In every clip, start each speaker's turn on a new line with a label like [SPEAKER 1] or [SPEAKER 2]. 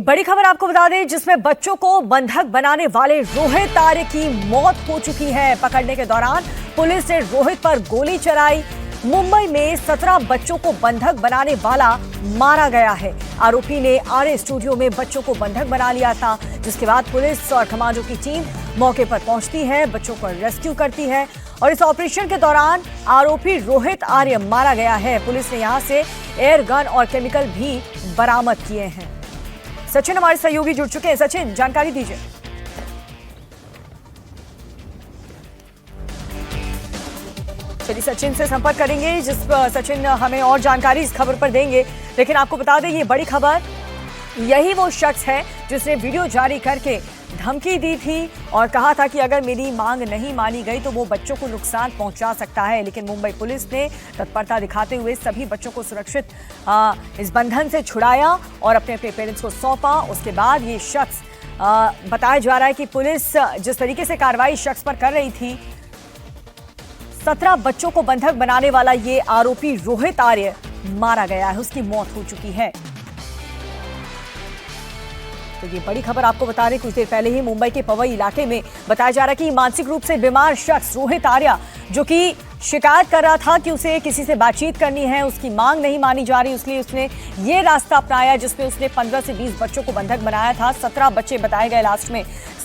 [SPEAKER 1] बड़ी खबर आपको बता दें, जिसमें बच्चों को बंधक बनाने वाले रोहित आर्य की मौत हो चुकी है। पकड़ने के दौरान पुलिस ने रोहित पर गोली चलाई। मुंबई में 17 बच्चों को बंधक बनाने वाला मारा गया है। आरोपी ने आर्य स्टूडियो में बच्चों को बंधक बना लिया था, जिसके बाद पुलिस और कमांडो की टीम मौके पर पहुंचती है, बच्चों को रेस्क्यू करती है और इस ऑपरेशन के दौरान आरोपी रोहित आर्य मारा गया है। पुलिस ने यहां से एयर गन और केमिकल भी बरामद किए हैं। सचिन हमारे सहयोगी जुड़ चुके हैं। सचिन, जानकारी दीजिए। चलिए सचिन से संपर्क करेंगे, जिस सचिन हमें और जानकारी इस खबर पर देंगे। लेकिन आपको बता दें, ये बड़ी खबर, यही वो शख्स है जिसने वीडियो जारी करके धमकी दी थी और कहा था कि अगर मेरी मांग नहीं मानी गई तो वो बच्चों को नुकसान पहुंचा सकता है। लेकिन मुंबई पुलिस ने तत्परता दिखाते हुए सभी बच्चों को सुरक्षित इस बंधन से छुड़ाया और अपने अपने पेरेंट्स को सौंपा। उसके बाद ये शख्स बताया जा रहा है कि पुलिस जिस तरीके से कार्रवाई शख्स पर कर रही थी, 17 बच्चों को बंधक बनाने वाला ये आरोपी रोहित आर्य मारा गया है, उसकी मौत हो चुकी है। तो ये बड़ी खबर आपको बता रहे, कुछ देर पहले ही मुंबई के पवई इलाके में बताया जा रहा है कि मानसिक रूप से बीमार शख्स रोहित आर्य, जो कि शिकायत कर रहा था कि उसे किसी से बातचीत करनी है, उसकी मांग नहीं मानी जा रही, इसलिए उसने ये रास्ता अपनाया जिसमें उसने 15 से 20 बच्चों को बंधक बनाया था। 17 बच्चे बताए गए लास्ट में।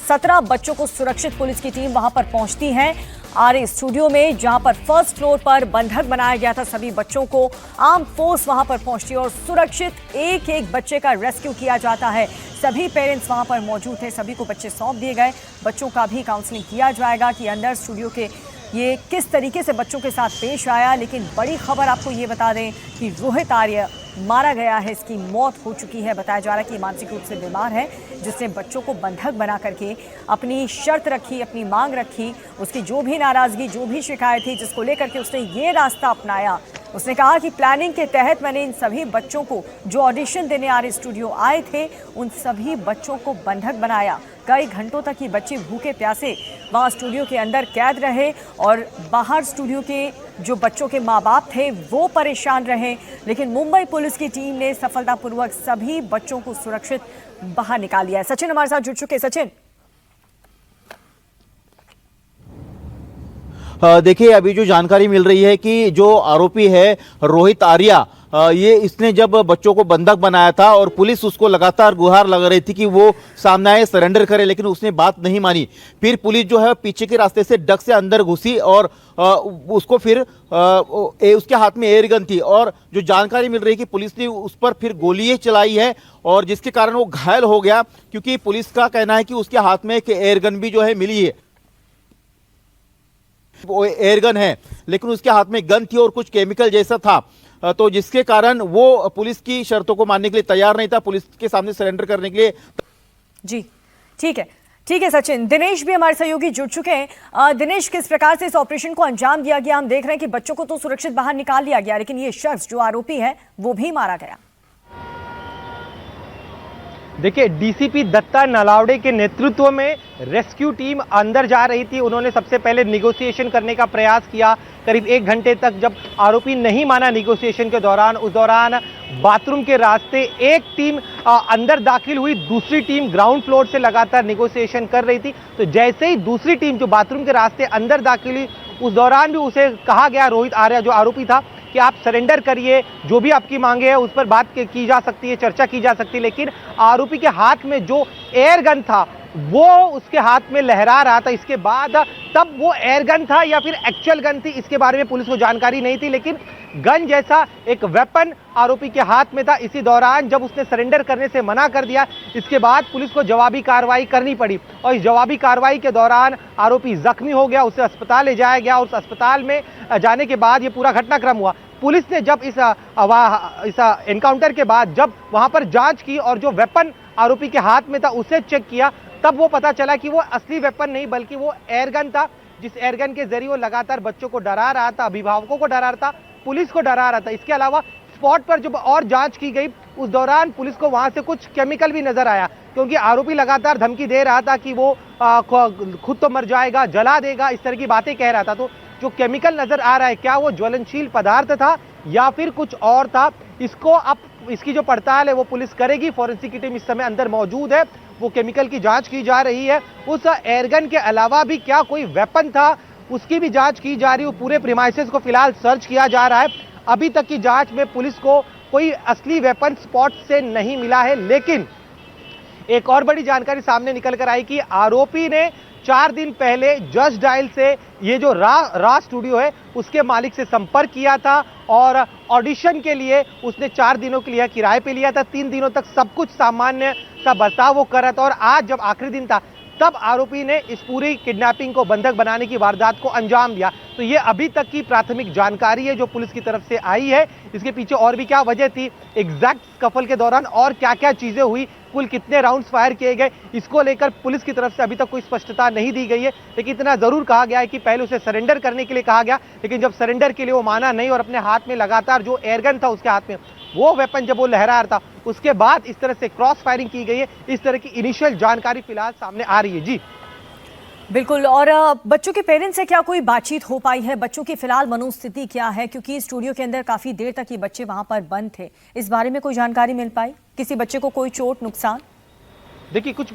[SPEAKER 1] 17 बच्चों को सुरक्षित पुलिस की टीम वहां पर पहुंचती है आर्य स्टूडियो में, जहां पर फर्स्ट फ्लोर पर बंधक बनाया गया था सभी बच्चों को। आर्म फोर्स वहां पर पहुंचती है और सुरक्षित एक एक बच्चे का रेस्क्यू किया जाता है। सभी पेरेंट्स वहां पर मौजूद थे, सभी को बच्चे सौंप दिए गए। बच्चों का भी काउंसलिंग किया जाएगा कि अंदर स्टूडियो के ये किस तरीके से बच्चों के साथ पेश आया। लेकिन बड़ी खबर आपको ये बता दें कि रोहित आर्य मारा गया है, इसकी मौत हो चुकी है। बताया जा रहा है कि मानसिक रूप से बीमार है, जिसने बच्चों को बंधक बना करके अपनी शर्त रखी, अपनी मांग रखी, उसकी जो भी नाराजगी, जो भी शिकायत थी, जिसको लेकर के उसने ये रास्ता अपनाया। उसने कहा कि प्लानिंग के तहत मैंने इन सभी बच्चों को जो ऑडिशन देने आर्य स्टूडियो आए थे, उन सभी बच्चों को बंधक बनाया। कई घंटों तक ये बच्चे भूखे प्यासे वहाँ स्टूडियो के अंदर कैद रहे और बाहर स्टूडियो के जो बच्चों के माँ बाप थे वो परेशान रहे। लेकिन मुंबई पुलिस की टीम ने सफलतापूर्वक सभी बच्चों को सुरक्षित बाहर निकाल लिया है। सचिन हमारे साथ जुड़ चुके। सचिन,
[SPEAKER 2] देखिए, अभी जो जानकारी मिल रही है कि जो आरोपी है रोहित आर्य, ये इसने जब बच्चों को बंधक बनाया था और पुलिस उसको लगातार गुहार लगा रही थी कि वो सामने आए, सरेंडर करे, लेकिन उसने बात नहीं मानी। फिर पुलिस जो है पीछे के रास्ते से डक से अंदर घुसी और उसको फिर उसके हाथ में एयर गन थी और जो जानकारी मिल रही है कि पुलिस ने उस पर फिर गोलियां चलाई है और जिसके कारण वो घायल हो गया, क्योंकि पुलिस का कहना है कि उसके हाथ में एक एयर गन भी जो है मिली है। वो एयर गन है, लेकिन उसके हाथ में गन थी और कुछ केमिकल जैसा था, तो जिसके कारण वो पुलिस की शर्तों को मानने के लिए तैयार नहीं था, पुलिस के सामने सरेंडर करने के लिए।
[SPEAKER 1] जी ठीक है सचिन। दिनेश भी हमारे सहयोगी जुड़ चुके हैं। दिनेश, किस प्रकार से इस ऑपरेशन को अंजाम दिया गया? हम देख रहे हैं कि बच्चों को तो सुरक्षित बाहर निकाल लिया गया, लेकिन ये शख्स जो आरोपी है वो भी मारा गया।
[SPEAKER 3] देखिए, डीसीपी दत्ता नलावड़े के नेतृत्व में रेस्क्यू टीम अंदर जा रही थी। उन्होंने सबसे पहले निगोशिएशन करने का प्रयास किया करीब 1 घंटे तक। जब आरोपी नहीं माना निगोशिएशन के दौरान, उस दौरान बाथरूम के रास्ते एक टीम अंदर दाखिल हुई, दूसरी टीम ग्राउंड फ्लोर से लगातार निगोशिएशन कर रही थी। तो जैसे ही दूसरी टीम जो बाथरूम के रास्ते अंदर दाखिल हुई, उस दौरान भी उसे कहा गया, रोहित आर्य जो आरोपी था, कि आप सरेंडर करिए, जो भी आपकी मांगे है उस पर बात की जा सकती है, चर्चा की जा सकती है। लेकिन आरोपी के हाथ में जो एयर गन था वो उसके हाथ में लहरा रहा था। इसके बाद तब वो एयर गन था या फिर एक्चुअल गन थी, इसके बारे में पुलिस को जानकारी नहीं थी, लेकिन गन जैसा एक वेपन आरोपी के हाथ में था। इसी दौरान जब उसने सरेंडर करने से मना कर दिया, इसके बाद पुलिस को जवाबी कार्रवाई करनी पड़ी और इस जवाबी कार्रवाई के दौरान आरोपी जख्मी हो गया, उसे अस्पताल ले जाया गया और उस अस्पताल में जाने के बाद ये पूरा घटनाक्रम हुआ। पुलिस ने जब इस एनकाउंटर के बाद जब वहां पर जांच की और जो वेपन आरोपी के हाथ में था उसे चेक किया, तब वो पता चला कि वो असली वेपन नहीं बल्कि वो एयरगन था, जिस एयरगन के जरिए वो लगातार बच्चों को डरा रहा था, अभिभावकों को डरा रहा था, पुलिस को डरा रहा था। इसके अलावा स्पॉट पर जब और जांच की गई, उस दौरान पुलिस को वहां से कुछ केमिकल भी नजर आया, क्योंकि आरोपी लगातार धमकी दे रहा था कि वो खुद तो मर जाएगा, जला देगा, इस तरह की बातें कह रहा था। तो जो केमिकल नजर आ रहा है, क्या वो ज्वलनशील पदार्थ था या फिर कुछ और था, इसको अब इसकी जो पड़ताल है वो पुलिस करेगी। फॉरेंसिक की टीम इस समय अंदर मौजूद है, वो केमिकल की जांच की जा रही है। उस एयरगन के अलावा भी क्या कोई वेपन था उसकी भी जांच की जा रही है। पूरे प्रीमाइसेस को फिलहाल सर्च किया जा रहा है। अभी तक की जांच में पुलिस को कोई असली वेपन स्पॉट से नहीं मिला है, लेकिन एक और बड़ी जानकारी सामने निकल कर आई कि आरोपी ने 4 दिन पहले जस्ट डायल से ये जो रा स्टूडियो है उसके मालिक से संपर्क किया था और ऑडिशन के लिए उसने 4 दिनों के लिए किराए पे लिया था। 3 दिनों तक सब कुछ सामान्य सा बर्ताव वो कर रहा था और आज जब आखिरी दिन था तब आरोपी ने इस पूरी किडनैपिंग को बंधक बनाने की वारदात को अंजाम दिया। तो ये अभी तक की प्राथमिक जानकारी है जो पुलिस की तरफ से आई है। इसके पीछे और भी क्या वजह थी, एग्जैक्ट स्कफल के दौरान और क्या क्या चीजें हुई, कुल कितने राउंड्स फायर किए गए, इसको लेकर पुलिस की तरफ से अभी तक कोई स्पष्टता नहीं दी गई है। लेकिन इतना जरूर कहा गया है कि पहले उसे सरेंडर करने के लिए कहा गया, लेकिन जब सरेंडर के लिए वो माना नहीं और अपने हाथ में लगातार जो एयरगन था उसके हाथ में वो वेपन जब वो लहरा रहा था उसके बाद इस तरह से क्रॉस फायरिंग की गई है। इस तरह की इनिशियल जानकारी फिलहाल सामने आ रही है। जी
[SPEAKER 1] बिल्कुल। और बच्चों के पेरेंट्स से क्या कोई बातचीत हो पाई है? बच्चों की फिलहाल मनोस्थिति क्या है? क्योंकि स्टूडियो के अंदर काफी देर तक ये बच्चे वहां पर बंद थे, इस बारे में कोई जानकारी मिल पाई? किसी बच्चे को कोई चोट नुकसान?
[SPEAKER 3] देखिए, कुछ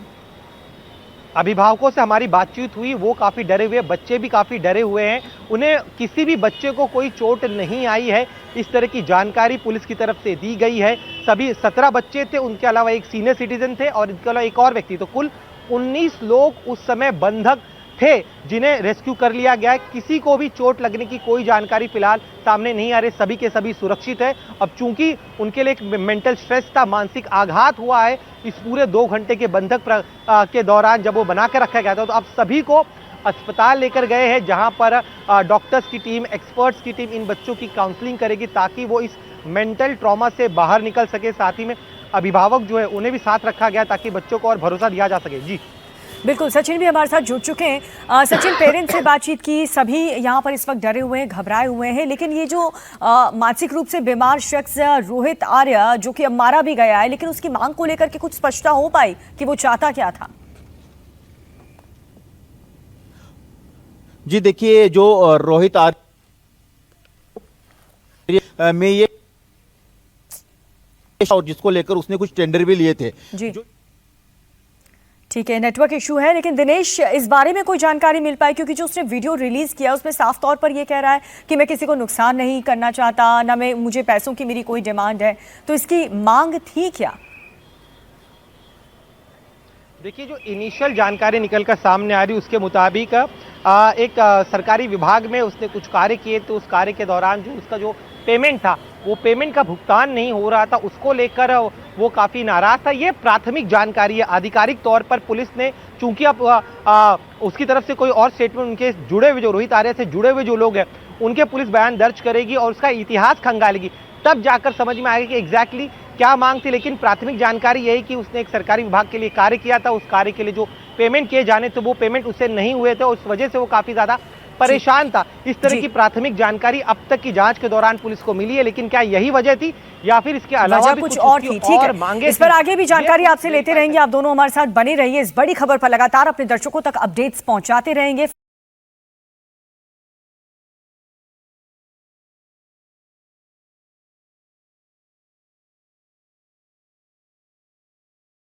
[SPEAKER 3] अभिभावकों से हमारी बातचीत हुई, वो काफी डरे हुए, बच्चे भी काफी डरे हुए हैं। उन्हें किसी भी बच्चे को कोई चोट नहीं आई है, इस तरह की जानकारी पुलिस की तरफ से दी गई है। सभी 17 बच्चे थे, उनके अलावा एक सीनियर सिटीजन थे और इनके अलावा एक और व्यक्ति, तो कुल 19 लोग उस समय बंधक थे जिन्हें रेस्क्यू कर लिया गया है। किसी को भी चोट लगने की कोई जानकारी फिलहाल सामने नहीं आ रही, सभी के सभी सुरक्षित है। अब चूंकि उनके लिए एक मेंटल स्ट्रेस था, मानसिक आघात हुआ है इस पूरे 2 घंटे के बंधक के दौरान जब वो बना कर रखा गया था, तो अब सभी को अस्पताल लेकर गए हैं जहां पर डॉक्टर्स की टीम, एक्सपर्ट्स की टीम इन बच्चों की काउंसलिंग करेगी ताकि वो इस मेंटल ट्रॉमा से बाहर निकल सके। साथ ही में अभिभावक जो है उन्हें भी साथ रखा गया ताकि बच्चों को और भरोसा दिया जा सके। जी
[SPEAKER 1] बिल्कुल, सचिन भी हमारे साथ जुड़ चुके हैं। सचिन, पेरेंट्स से बातचीत की, सभी यहाँ पर इस वक्त डरे हुए हैं, घबराए हुए हैं, लेकिन ये जो मानसिक रूप से बीमार शख्स रोहित आर्य जो कि अब मारा भी गया है, लेकिन उसकी मांग को लेकर के कुछ स्पष्टता हो पाई कि वो चाहता क्या था?
[SPEAKER 2] जी देखिए, जो रोहित आर्य में ये और जिसको लेकर उसने कुछ टेंडर भी लिए थे।
[SPEAKER 1] जी ठीक है, नेटवर्क इशू है, लेकिन दिनेश, इस बारे में कोई जानकारी मिल पाई? क्योंकि जो उसने वीडियो रिलीज किया उसमें साफ तौर पर यह कह रहा है कि मैं किसी को नुकसान नहीं करना चाहता, ना मैं, मुझे पैसों की मेरी कोई डिमांड है, तो इसकी मांग थी क्या?
[SPEAKER 3] देखिए, जो इनिशियल जानकारी निकलकर सामने आ रही उसके मुताबिक एक सरकारी विभाग में उसने कुछ कार्य किए, तो उस कार्य के दौरान जो उसका जो पेमेंट था वो पेमेंट का भुगतान नहीं हो रहा था, उसको लेकर वो काफ़ी नाराज था। ये प्राथमिक जानकारी है। आधिकारिक तौर पर पुलिस ने, चूंकि अब उसकी तरफ से कोई और स्टेटमेंट, उनके जुड़े हुए जो रोहित आर्य से जुड़े हुए जो लोग हैं उनके पुलिस बयान दर्ज करेगी और उसका इतिहास खंगालेगी, तब जाकर समझ में आएगा कि एग्जैक्टली क्या मांग थी। लेकिन प्राथमिक जानकारी यही कि उसने एक सरकारी विभाग के लिए कार्य किया था, उस कार्य के लिए जो पेमेंट किए जाने थे वो पेमेंट उसे नहीं हुए थे, उस वजह से वो काफी ज्यादा परेशान था। इस तरह की प्राथमिक जानकारी अब तक की जांच के दौरान पुलिस को मिली है, लेकिन क्या यही वजह थी या फिर इसके अलावा भी
[SPEAKER 1] कुछ और थी? ठीक है, इस पर आगे भी जानकारी आपसे लेते रहेंगे। आप दोनों हमारे साथ बने रहिए, इस बड़ी खबर पर लगातार अपने दर्शकों तक अपडेट्स पहुंचाते रहेंगे।